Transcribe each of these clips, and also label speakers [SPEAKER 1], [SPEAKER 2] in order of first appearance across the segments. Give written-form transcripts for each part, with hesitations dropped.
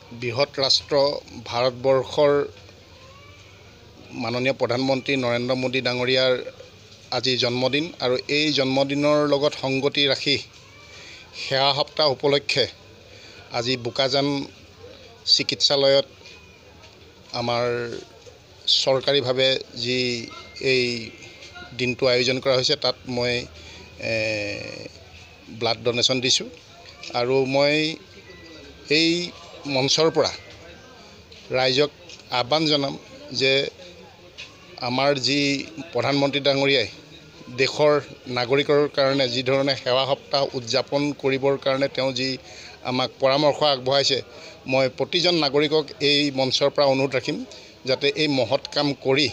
[SPEAKER 1] বৃহৎ ৰাষ্ট্ৰ ভাৰতবৰ্ষৰ মাননীয় প্ৰধানমন্ত্ৰী নৰেন্দ্ৰ মোদী ডাঙৰীয়াৰ আজি জন্মদিন আৰু এই জন্মদিনৰ লগত সংগতি ৰাখি সেৱা সপ্তাহ উপলক্ষে আজি বোকাজান চিকিৎসালয়ত আমাৰ চৰকাৰীভাৱে যি এই দিনটো আয়োজন কৰা হৈছে তাত মই ব্লাড ডনেশ্যন দিছোঁ আৰু মই এই মঞ্চৰ পৰা ৰাইজক আহ্বান জনাম যে আমাৰ যি প্ৰধানমন্ত্ৰী ডাঙৰীয়াই দেশৰ নাগৰিকৰ কাৰণে যি ধৰণে সেৱা সপ্তাহ উদযাপন কৰিবৰ কাৰণে তেওঁ যি আমাক পৰামৰ্শ আগবঢ়াইছে মই প্ৰতিজন নাগৰিকক এই মঞ্চৰ পৰা অনুৰোধ ৰাখিম যাতে এই মহৎ কাম কৰি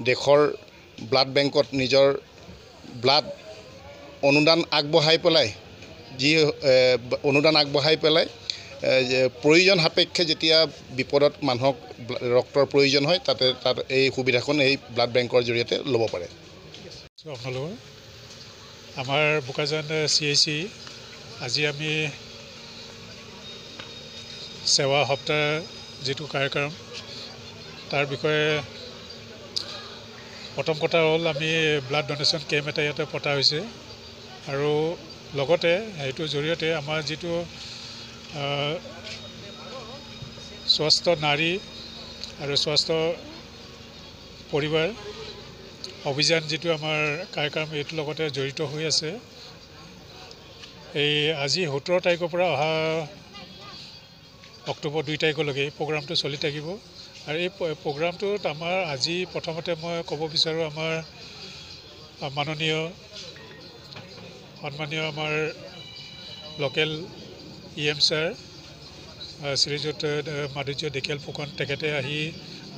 [SPEAKER 1] দেশৰ ব্লাড বেংকত নিজৰ ব্লাড অনুদান আগবঢ়াই পেলাই প্ৰয়োজন সাপেক্ষে যেতিয়া বিপদত মানুহক ৰক্তৰ প্ৰয়োজন হয় তাত এই সুবিধাখন এই ব্লাড বেংকৰ জৰিয়তে ল'ব পাৰে।
[SPEAKER 2] আপোনালোকৰ আমাৰ বোকাজান CIC আজি আমি সেৱা সপ্তাহ যিটো কাৰ্যক্ৰম তাৰ বিষয়ে প্ৰথম কথা হ'ল আমি ব্লাড ডনেশ্যন কেম্প এটা ইয়াতে পতা হৈছে আৰু লগতে এইটোৰ জৰিয়তে আমাৰ যিটো স্বাস্থ্য নাৰী আৰু স্বাস্থ্য পৰিবাৰ অভিযান যিটো আমাৰ কাৰ্যক্ৰম এইটোৰ লগতে জড়িত হৈ আছে। এই আজি 17 তাৰিখৰ পৰা অহা অক্টোবৰ 2 তাৰিখলৈকে এই প্ৰগ্ৰামটো চলি থাকিব আৰু এই প্ৰগ্ৰামটোত আমাৰ আজি প্ৰথমতে মই ক'ব বিচাৰোঁ আমাৰ সন্মানীয় আমাৰ লোকেল EM ছাৰ শ্ৰীযুত মাধুৰ্য ঢেকীয়াল ফুকন তেখেতে আহি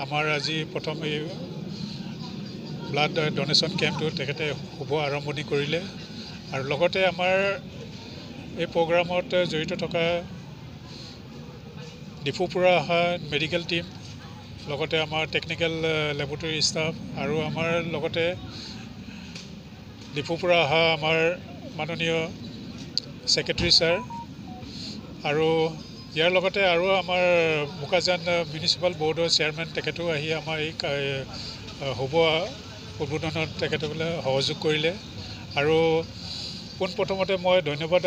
[SPEAKER 2] আমাৰ আজি প্ৰথম এই ব্লাড ডনেশ্যন কেম্পটো তেখেতে শুভ আৰম্ভণি কৰিলে আৰু লগতে আমাৰ এই প্ৰগ্ৰামত জড়িত থকা ডিফুৰ পৰা অহা মেডিকেল টিম লগতে আমাৰ টেকনিকেল লেবৰেটৰী ষ্টাফ আৰু আমাৰ লগতে ডিফুৰ পৰা অহা আমাৰ মাননীয় ছেক্ৰেটাৰী ছাৰ আৰু ইয়াৰ লগতে আৰু আমাৰ বোকাজান মিউনিচিপাল বৰ্ডৰ চেয়াৰমেন তেখেতেও আহি আমাৰ এই শুভ উদ্বোধনত তেখেতসকলে সহযোগ কৰিলে আৰু পোনপ্ৰথমতে মই ধন্যবাদ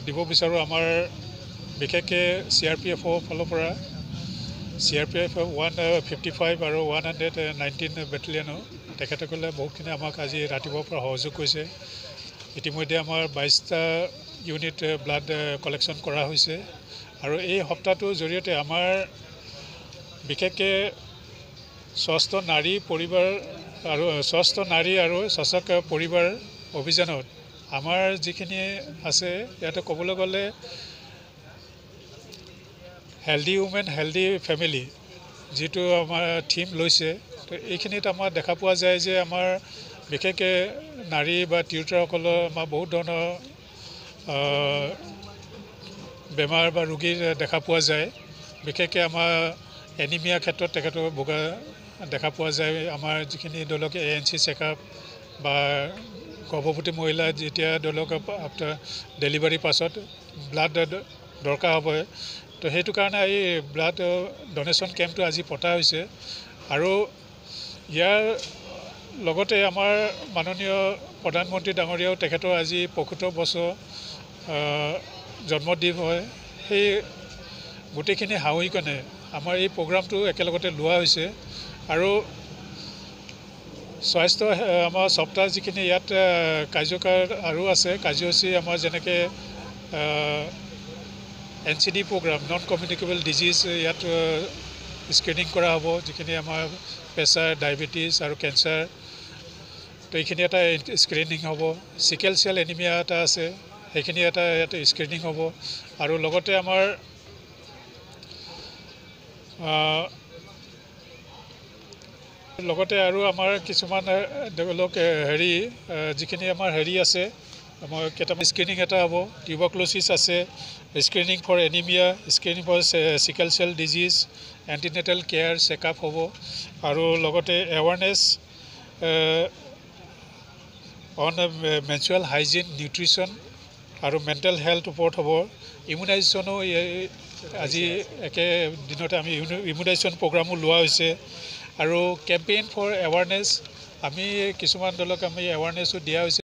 [SPEAKER 2] দিব বিচাৰোঁ আমাৰ বিশেষকৈ CRPFৰ ফালৰ পৰা CRPF 155 আৰু 119 বেটেলিয়নৰ তেখেতসকলে বহুতখিনি আমাক আজি ৰাতিপুৱাৰ পৰা সহযোগ কৰিছে। ইতিমধ্যে আমাৰ 22টা ইউনিট ব্লাড কালেকশ্যন কৰা হৈছে আৰু এই সপ্তাহটোৰ জৰিয়তে আমাৰ বিশেষকৈ স্বাস্থ্য নাৰী আৰু সশক্ত পৰিবাৰ অভিযানত আমাৰ যিখিনি আছে ইয়াতে ক'বলৈ গ'লে হেল্ডি উমেন হেল্ডি ফেমিলি যিটো আমাৰ থিম লৈছে তো এইখিনিত আমাৰ দেখা পোৱা যায় যে আমাৰ বিশেষকৈ নাৰী বা তিৰোতাসকলৰ আমাৰ বহুত ধৰণৰ বেমাৰ বা ৰোগী দেখা পোৱা যায়। বিশেষকৈ আমাৰ এনিমিয়া ক্ষেত্ৰত তেখেতক ভোগা দেখা পোৱা যায়। আমাৰ যিখিনি ধৰি লওক ANC চেকআপ বা গৰ্ভৱতী মহিলা যেতিয়া ধৰি লওক আফটাৰ ডেলিভাৰীৰ পাছত ব্লাড দৰকাৰ হ'ব তো সেইটো কাৰণে এই ব্লাড ডনেশ্যন কেম্পটো আজি পতা হৈছে আৰু ইয়াৰ লগতে আমাৰ মাননীয় প্ৰধানমন্ত্ৰী ডাঙৰীয়াও তেখেতৰ আজি 75 বছৰ জন্মদিন হয়। সেই গোটেইখিনি হাঁহি কেনে আমাৰ এই প্ৰগ্ৰামটো একেলগতে লোৱা হৈছে আৰু স্বাস্থ্য আমাৰ সপ্তাহ যিখিনি ইয়াত কাৰ্যকাৰ আৰু আছে কাৰ্যসূচী আমাৰ যেনেকৈ NCD programme non communicable disease ইয়াত স্ক্ৰিনিং কৰা হ'ব যিখিনি আমাৰ প্ৰেছাৰ ডায়েবেটিছ আৰু কেঞ্চাৰ তো এইখিনি এটা স্ক্ৰিনিং হ'ব। চিকেল চেল এনিমিয়া এটা আছে সেইখিনি এটা ইয়াতে স্ক্ৰিনিং হ'ব আৰু লগতে আমাৰ কিছুমান ধৰি লওক যিখিনি আমাৰ আছে আমাৰ কেইটামান স্ক্ৰিনিং এটা হ'ব। টিউবাৰকুলোচিছ আছে, screening for anaemia, screening for sickle cell disease, antenatal care checkup হ'ব আৰু লগতে awareness on menstrual hygiene nutrition আৰু মেণ্টেল হেল্থ ওপৰত হ'ব। ইমিউনাইজেশ্যনো আজি একে দিনতে আমি ইমিউনাইজেশ্যন প্ৰগ্ৰামো লোৱা হৈছে আৰু কেম্পেইন ফৰ এৱাৰনেছ আমি কিছুমান দলক আমি এৱাৰনেছো দিয়া হৈছে।